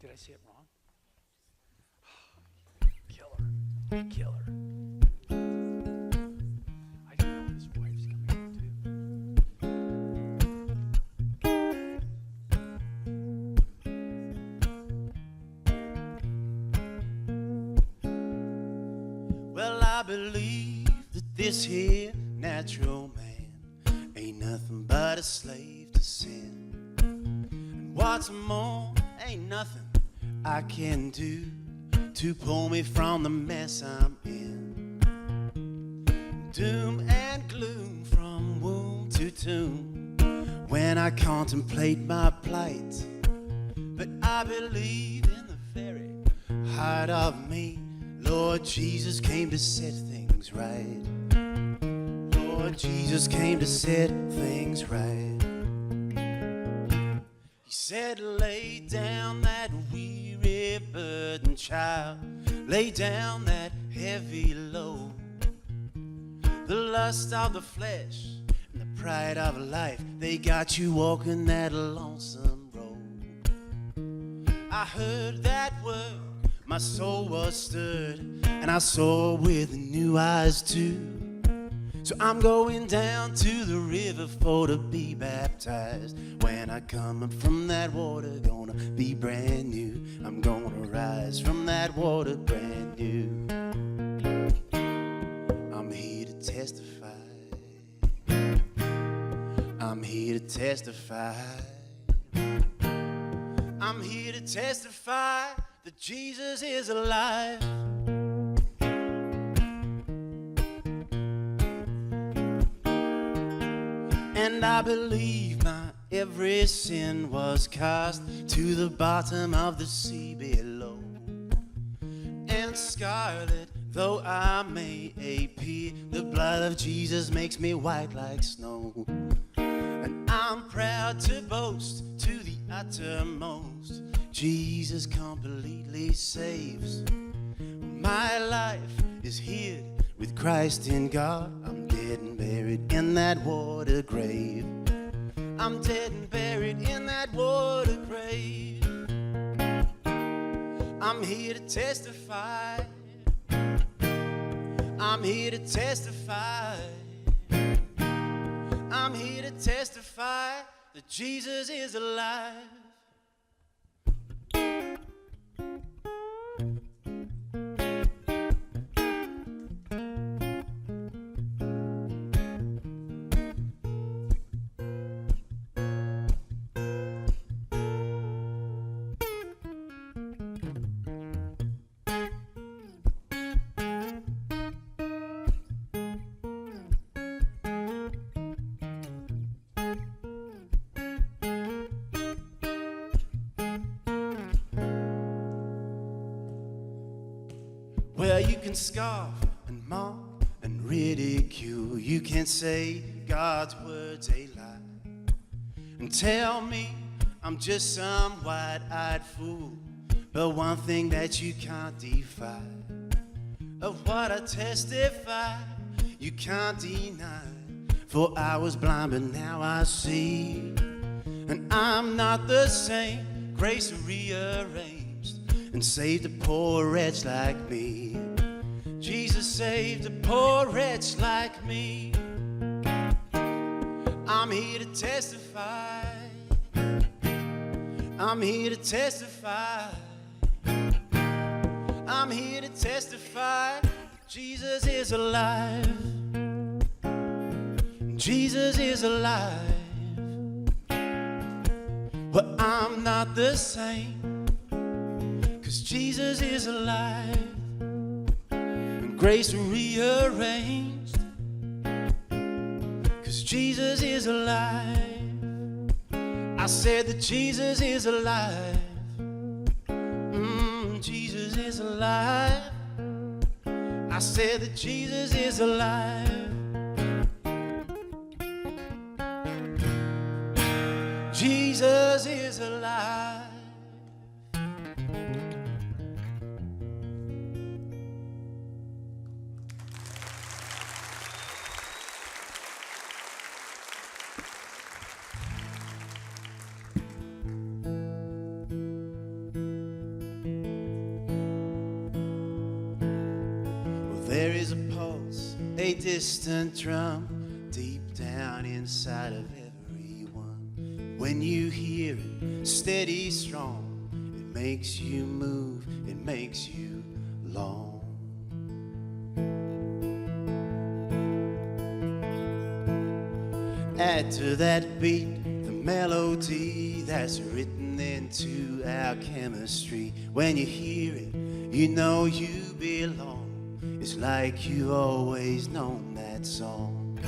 Did I say it wrong? Killer. Killer. I don't know this Waifs coming out too. Well, I believe that this here natural man ain't nothing but a slave to sin. And what's more, ain't nothing I can do to pull me from the mess I'm in. Doom and gloom from womb to tomb when I contemplate my plight. But I believe in the very heart of me, Lord Jesus came to set things right. Lord Jesus came to set things right. He said, lay down that weary burden, child. Lay down that heavy load. The lust of the flesh and the pride of life, they got you walking that lonesome road. I heard that word, my soul was stirred, and I saw with new eyes too. So I'm going down to the river for to be baptized. When I come up from that water, gonna be brand new. I'm gonna rise from that water brand new. I'm here to testify. I'm here to testify. I'm here to testify that Jesus is alive. And I believe my every sin was cast to the bottom of the sea below. And scarlet though I may appear, the blood of Jesus makes me white like snow. And I'm proud to boast to the uttermost, Jesus completely saves. My life is hid with Christ in God. I'm dead and buried in that water grave. I'm dead and buried in that water grave. I'm here to testify. I'm here to testify. I'm here to testify that Jesus is alive. Well, you can scoff and mock and ridicule. You can say God's word's a lie and tell me I'm just some wide-eyed fool. But one thing that you can't defy, of what I testify, you can't deny. For I was blind, but now I see. And I'm not the same. Grace rearranged and saved a poor wretch like me. Jesus saved a poor wretch like me. I'm here to testify. I'm here to testify. I'm here to testify that Jesus is alive. Jesus is alive. Well, I'm not the same, 'cause Jesus is alive. And grace rearranged, 'cause Jesus is alive. I said that Jesus is alive. Jesus is alive. I said that Jesus is alive. Jesus is alive. pulse, a distant drum, deep down inside of everyone. When you hear it, steady, strong, it makes you move, it makes you long. Add to that beat the melody that's written into our chemistry. When you hear it, you know you belong. It's like you've always known that song.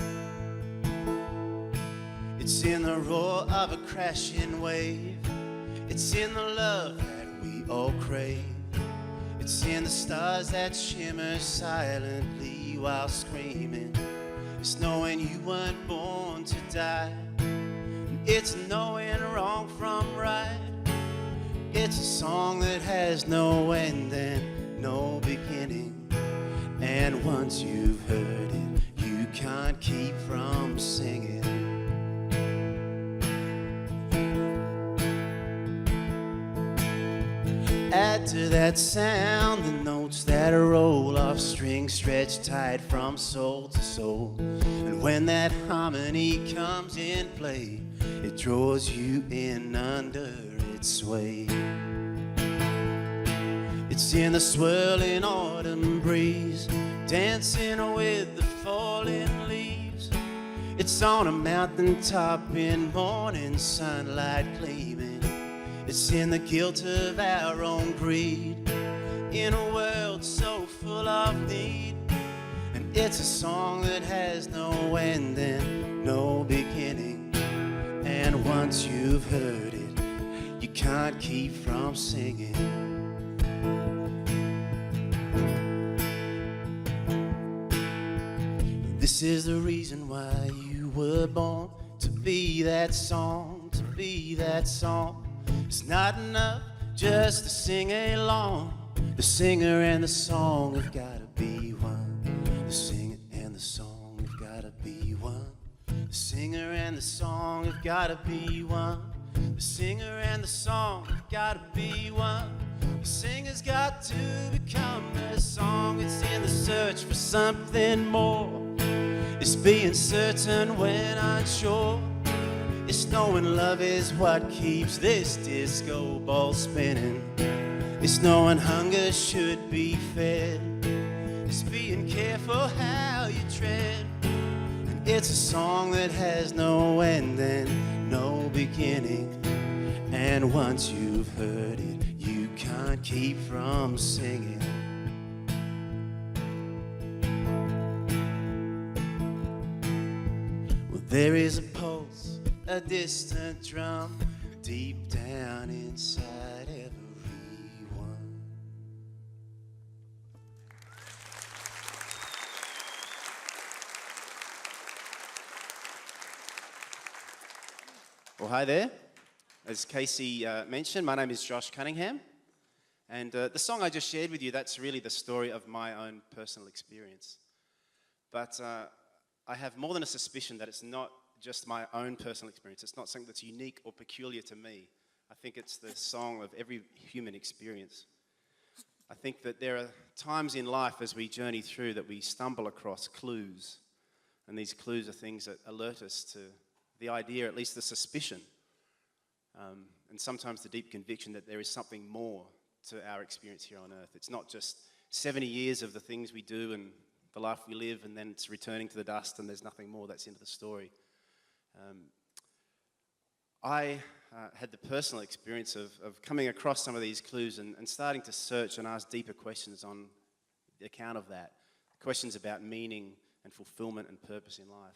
It's in the roar of a crashing wave. It's in the love that we all crave. It's in the stars that shimmer silently while screaming. It's knowing you weren't born to die. It's knowing wrong from right. It's a song that has no end and no beginning. And once you've heard it, you can't keep from singing. Add to that sound the notes that roll off strings stretched tight from soul to soul. And when that harmony comes in play, it draws you in under its sway. It's in the swirling autumn breeze, dancing with the falling leaves. It's on a mountaintop in morning sunlight gleaming. It's in the guilt of our own greed, in a world so full of need. And it's a song that has no end and no beginning. And once you've heard it, you can't keep from singing. This is the reason why you were born, to be that song, to be that song. It's not enough just to sing along. The singer and the song have gotta be one. The singer and the song have gotta be one. The singer and the song have gotta be one. The singer and the song have gotta be one. The singer's got to become a song. It's in the search for something more. It's being certain when unsure. It's knowing love is what keeps this disco ball spinning. It's knowing hunger should be fed. It's being careful how you tread. And it's a song that has no end and no beginning. And once you've heard it, you can't keep from singing. Well, there is a pulse, a distant drum, deep down inside everyone. Well, hi there. As Casey mentioned, my name is Josh Cunningham. And the song I just shared with you, that's really the story of my own personal experience. But I have more than a suspicion that it's not just my own personal experience. It's not something that's unique or peculiar to me. I think it's the song of every human experience. I think that there are times in life as we journey through that we stumble across clues. And these clues are things that alert us to the idea, at least the suspicion, and sometimes the deep conviction that there is something more to our experience here on earth. It's not just 70 years of the things we do and the life we live, and then it's returning to the dust and there's nothing more. That's into the story. I had the personal experience of coming across some of these clues and starting to search and ask deeper questions on the account of that. Questions about meaning and fulfillment and purpose in life.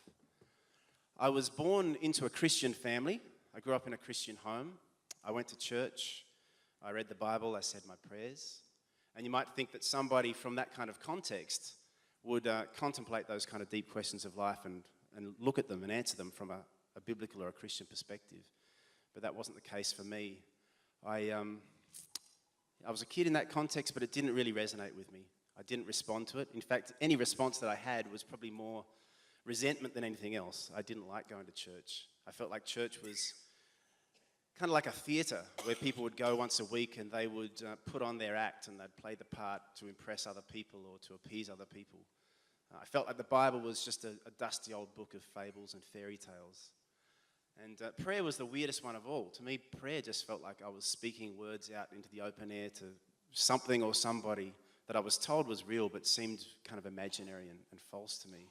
I was born into a Christian family. I grew up in a Christian home. I went to church. I read the Bible. I said my prayers. And you might think that somebody from that kind of context would contemplate those kind of deep questions of life and look at them and answer them from a biblical or a Christian perspective. But that wasn't the case for me. I was a kid in that context, but it didn't really resonate with me. I didn't respond to it. In fact, any response that I had was probably more resentment than anything else. I didn't like going to church. I felt like church was kind of like a theatre where people would go once a week and they would put on their act and they'd play the part to impress other people or to appease other people. I felt like the Bible was just a dusty old book of fables and fairy tales. And prayer was the weirdest one of all. To me, prayer just felt like I was speaking words out into the open air to something or somebody that I was told was real but seemed kind of imaginary and false to me.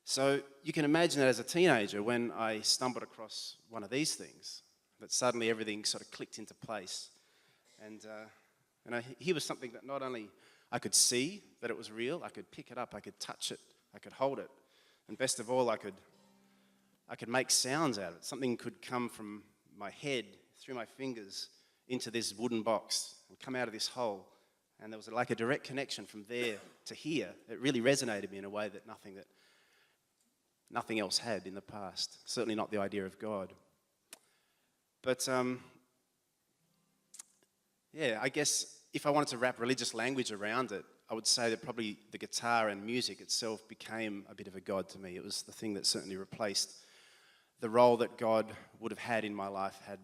So you can imagine that as a teenager, when I stumbled across one of these things, that suddenly everything sort of clicked into place. And here was something that not only I could see that it was real, I could pick it up, I could touch it, I could hold it. And best of all, I could make sounds out of it. Something could come from my head, through my fingers, into this wooden box and come out of this hole. And there was like a direct connection from there to here. It really resonated me in a way that nothing else had in the past. Certainly not the idea of God. But I guess if I wanted to wrap religious language around it, I would say that probably the guitar and music itself became a bit of a god to me. It was the thing that certainly replaced the role that God would have had in my life had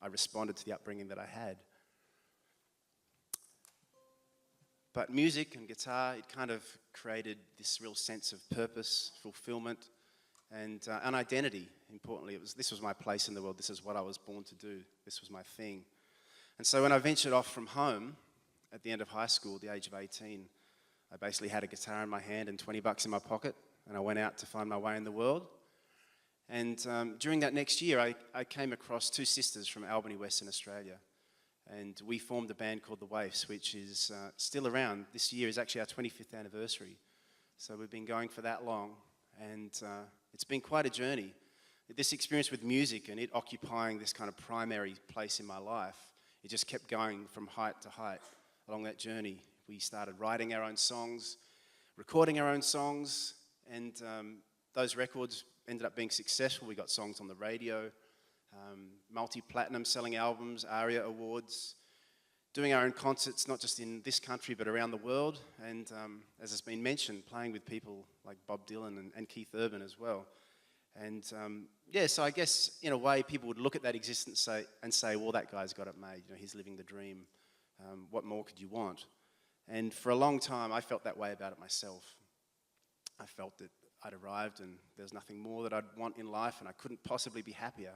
I responded to the upbringing that I had. But music and guitar, it kind of created this real sense of purpose, fulfillment, and an identity, importantly. This was my place in the world. This is what I was born to do. This was my thing. And so when I ventured off from home at the end of high school, at the age of 18, I basically had a guitar in my hand and $20 in my pocket, and I went out to find my way in the world. And during that next year, I came across two sisters from Albany, Western Australia. And we formed a band called the Waifs, which is still around. This year is actually our 25th anniversary. So we've been going for that long. And it's been quite a journey. This experience with music and it occupying this kind of primary place in my life, it just kept going from height to height along that journey. We started writing our own songs, recording our own songs, and those records ended up being successful. We got songs on the radio, multi-platinum selling albums, ARIA Awards, doing our own concerts, not just in this country but around the world, and as has been mentioned, playing with people like Bob Dylan and Keith Urban as well. And so I guess in a way people would look at that existence and say, well, that guy's got it made, he's living the dream. What more could you want? And for a long time I felt that way about it myself. I felt that I'd arrived and there's nothing more that I'd want in life and I couldn't possibly be happier.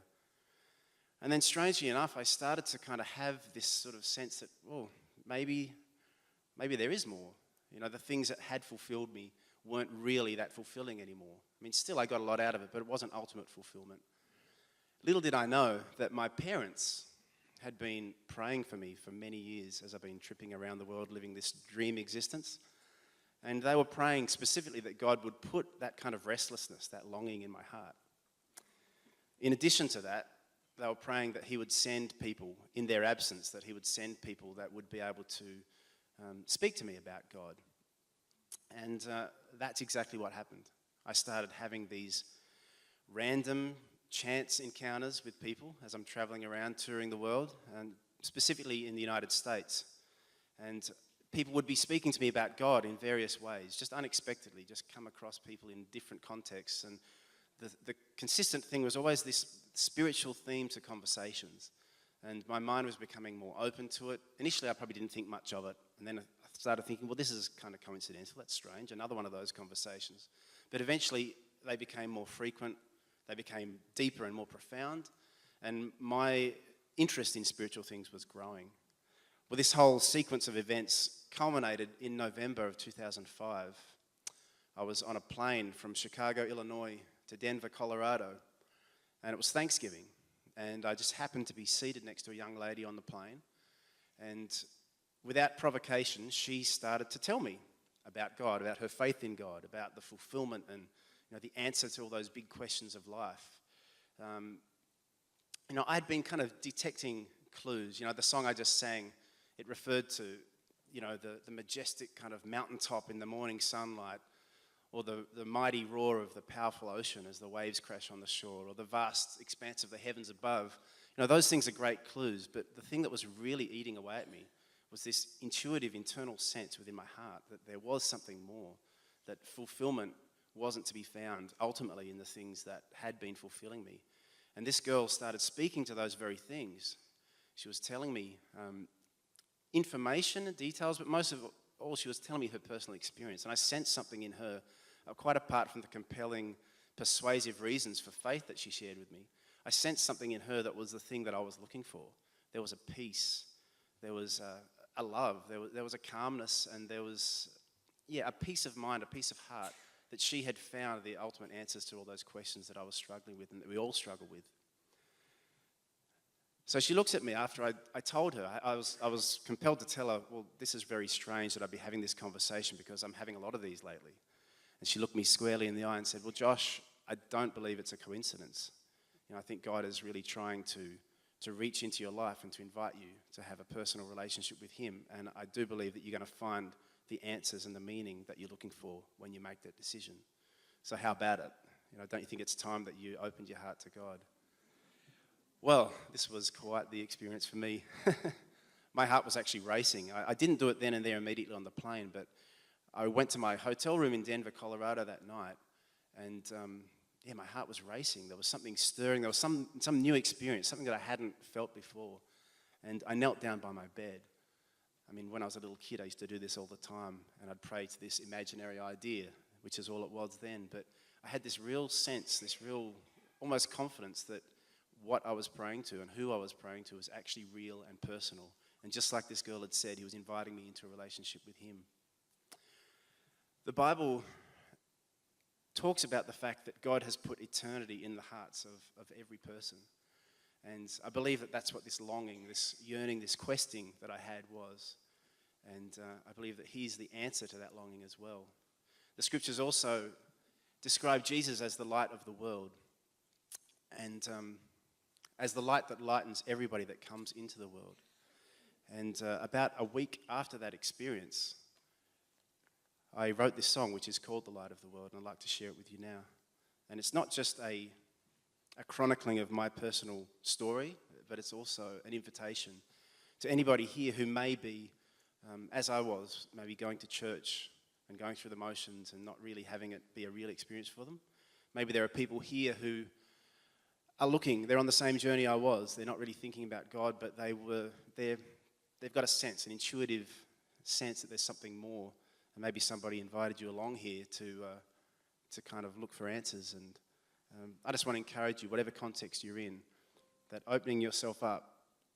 And then strangely enough, I started to kind of have this sort of sense that, well, maybe there is more. The things that had fulfilled me weren't really that fulfilling anymore. I mean, still I got a lot out of it, but it wasn't ultimate fulfillment. Little did I know that my parents had been praying for me for many years as I've been tripping around the world living this dream existence. And they were praying specifically that God would put that kind of restlessness, that longing in my heart. In addition to that, they were praying that he would send people in their absence, that he would send people that would be able to speak to me about God. And that's exactly what happened. I started having these random chance encounters with people as I'm traveling around touring the world, and specifically in the United States. And people would be speaking to me about God in various ways, just unexpectedly, just come across people in different contexts. And the consistent thing was always this spiritual theme to conversations. And my mind was becoming more open to it. Initially, I probably didn't think much of it. And then I started thinking, well, this is kind of coincidental. That's strange. Another one of those conversations. But eventually, they became more frequent. They became deeper and more profound. And my interest in spiritual things was growing. Well, this whole sequence of events culminated in November of 2005. I was on a plane from Chicago, Illinois to Denver, Colorado, and it was Thanksgiving. And I just happened to be seated next to a young lady on the plane. And without provocation, she started to tell me about God, about her faith in God, about the fulfillment and the answer to all those big questions of life. I'd been kind of detecting clues. The song I just sang, it referred to, the majestic kind of mountaintop in the morning sunlight, or the mighty roar of the powerful ocean as the waves crash on the shore, or the vast expanse of the heavens above. Those things are great clues, but the thing that was really eating away at me was this intuitive internal sense within my heart that there was something more, that fulfillment wasn't to be found ultimately in the things that had been fulfilling me. And this girl started speaking to those very things. She was telling me information and details, but most of all. She was telling me her personal experience. And I sensed something in her, quite apart from the compelling, persuasive reasons for faith that she shared with me. I sensed something in her that was the thing that I was looking for. There was a peace. There was a love. There was a calmness. And there was, a peace of mind, a peace of heart that she had found the ultimate answers to all those questions that I was struggling with and that we all struggle with. So she looks at me after I told her. I was compelled to tell her, well, this is very strange that I'd be having this conversation because I'm having a lot of these lately. And she looked me squarely in the eye and said, well, Josh, I don't believe it's a coincidence. I think God is really trying to reach into your life and to invite you to have a personal relationship with him. And I do believe that you're going to find the answers and the meaning that you're looking for when you make that decision. So how about it? Don't you think it's time that you opened your heart to God? Well, this was quite the experience for me. My heart was actually racing. I didn't do it then and there immediately on the plane, but I went to my hotel room in Denver, Colorado that night, and my heart was racing. There was something stirring. There was some new experience, something that I hadn't felt before. And I knelt down by my bed. When I was a little kid, I used to do this all the time, and I'd pray to this imaginary idea, which is all it was then. But I had this real sense, this real almost confidence that what I was praying to and who I was praying to was actually real and personal. And just like this girl had said, he was inviting me into a relationship with him. The Bible talks about the fact that God has put eternity in the hearts of every person. And I believe that that's what this longing, this yearning, this questing that I had was. And I believe that he's the answer to that longing as well. The scriptures also describe Jesus as the light of the world. And as the light that lightens everybody that comes into the world. And about a week after that experience, I wrote this song, which is called The Light of the World, and I'd like to share it with you now. And it's not just a chronicling of my personal story, but it's also an invitation to anybody here who may be, as I was, maybe going to church and going through the motions and not really having it be a real experience for them. Maybe there are people here who are looking, they're on the same journey I was. They're not really thinking about God, but they've got a sense, an intuitive sense that there's something more. And maybe somebody invited you along here to kind of look for answers. And I just want to encourage you, whatever context you're in, that opening yourself up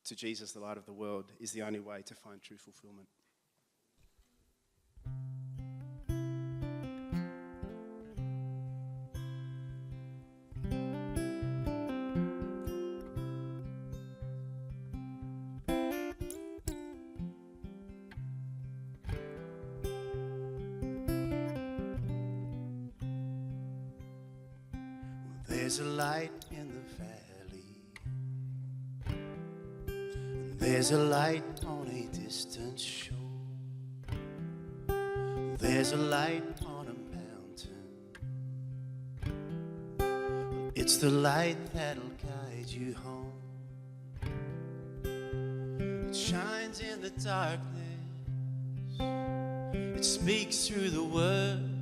to Jesus, the light of the world, is the only way to find true fulfillment. There's a light in the valley. There's a light on a distant shore. There's a light on a mountain. It's the light that'll guide you home. It shines in the darkness. It speaks through the word.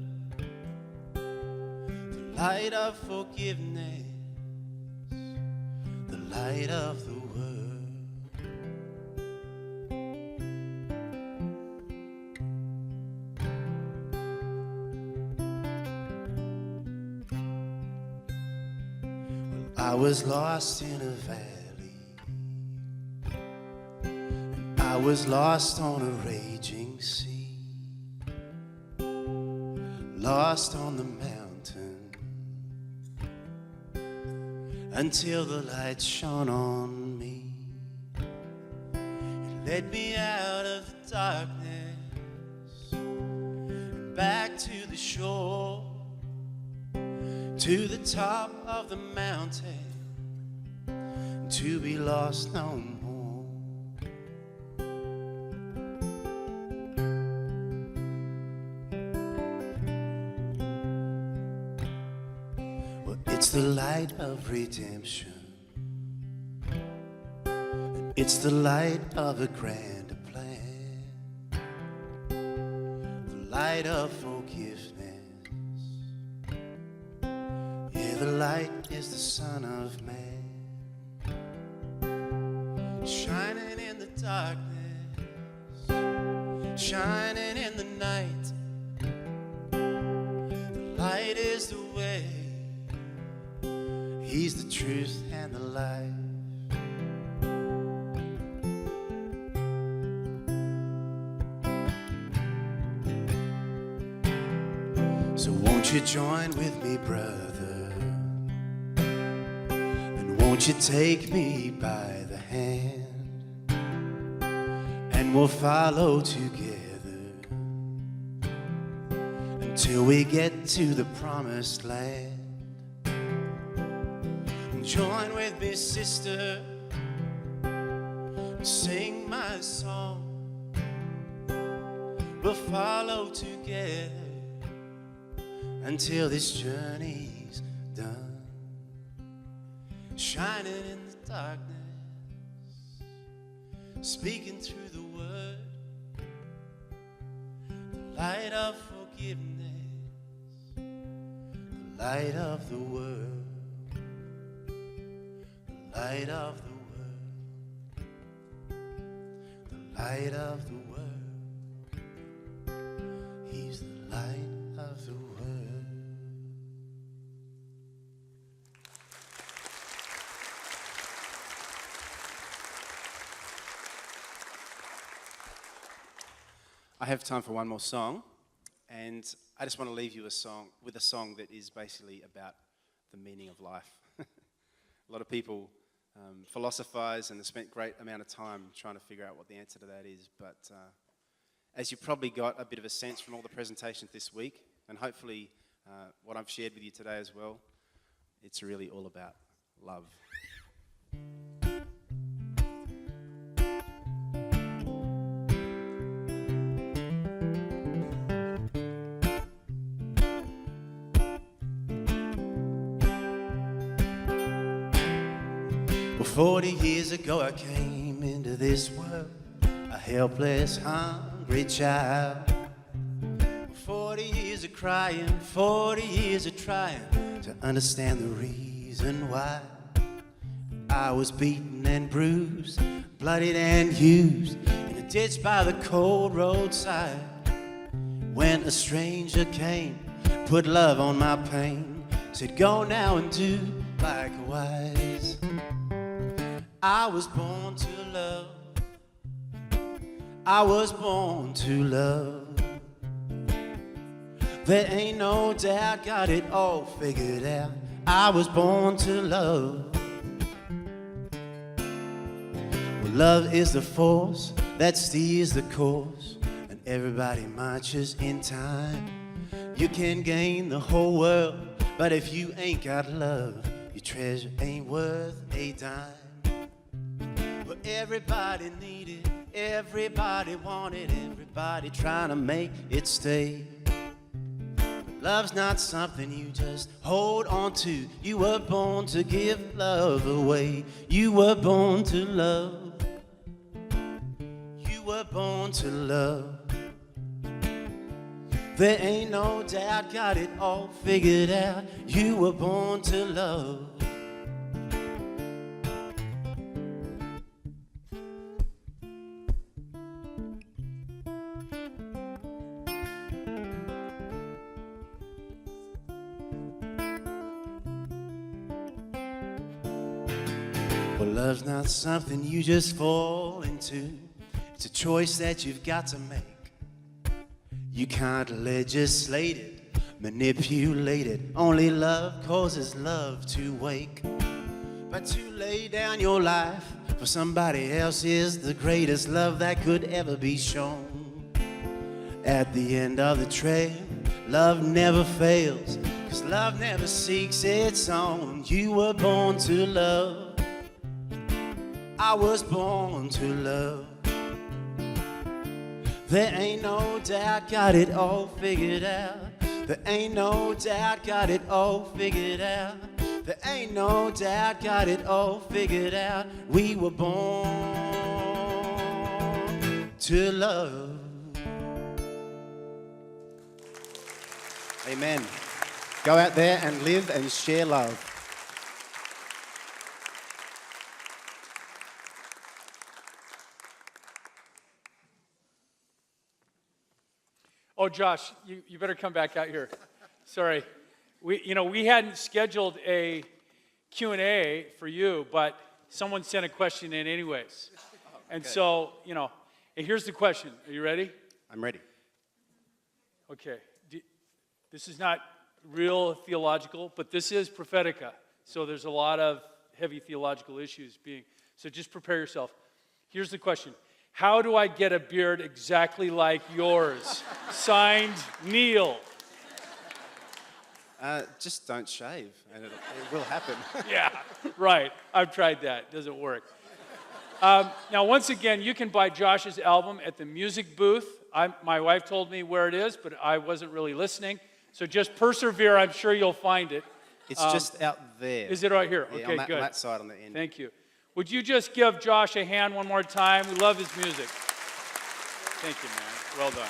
Light of forgiveness, the light of the world. Well, I was lost in a valley, and I was lost on a raging sea, lost on the mountain. Until the light shone on me. It led me out of the darkness and back to the shore, to the top of the mountain, to be lost no more. Well, it's the light of redemption, and it's the light of a grander plan, the light of forgiveness. Yeah, the light is the Son of Man, shining in the darkness, shining in Light is the way. He's the truth and the life. So won't you join with me, brother? And won't you take me by the hand? And we'll follow together until we get to the promised land. Join with me, sister, sing my song. We'll follow together until this journey's done. Shining in the darkness, speaking through the word, the light of forgiveness, the light of the world. Light of the world, the light of the world. He's the light of the world. I have time for one more song, and I just want to leave you with a song that is basically about the meaning of life. A lot of people philosophize and have spent a great amount of time trying to figure out what the answer to that is. But as you probably got a bit of a sense from all the presentations this week, and hopefully what I've shared with you today as well, it's really all about love. Well, 40 years ago I came into this world, a helpless, hungry child. 40 years of crying, 40 years of trying to understand the reason why. I was beaten and bruised, bloodied and used in a ditch by the cold roadside. When a stranger came, put love on my pain, said go now and do likewise. I was born to love. I was born to love. There ain't no doubt, got it all figured out. I was born to love. Well, love is the force that steers the course, and everybody marches in time. You can gain the whole world, but if you ain't got love, your treasure ain't worth a dime. Well, everybody needed, everybody wanted, everybody trying to make it stay. But love's not something you just hold on to. You were born to give love away. You were born to love. You were born to love. There ain't no doubt, got it all figured out. You were born to love. Well, love's not something you just fall into. It's a choice that you've got to make. You can't legislate it, manipulate it. Only love causes love to wake. But to lay down your life for somebody else is the greatest love that could ever be shown. At the end of the trail, love never fails, 'cause love never seeks its own. You were born to love. I was born to love. There ain't no doubt, got it all figured out. There ain't no doubt, got it all figured out. There ain't no doubt, got it all figured out. We were born to love. Amen. Go out there and live and share love. Oh, Josh, you better come back out here. Sorry. We hadn't scheduled a Q&A for you, but someone sent a question in anyways. And so, and here's the question. Are you ready? I'm ready. Okay. This is not real theological, but this is prophetica. So there's a lot of heavy theological issues so just prepare yourself. Here's the question. How do I get a beard exactly like yours? Signed, Neil. Just don't shave, and it will happen. Yeah, right. I've tried that. It doesn't work. Now, once again, you can buy Josh's album at the music booth. My wife told me where it is, but I wasn't really listening. So just persevere. I'm sure you'll find it. It's just out there. Is it right here? Yeah, Okay, good. On that side on the end. Thank you. Would you just give Josh a hand one more time? We love his music. Thank you, man. Well done.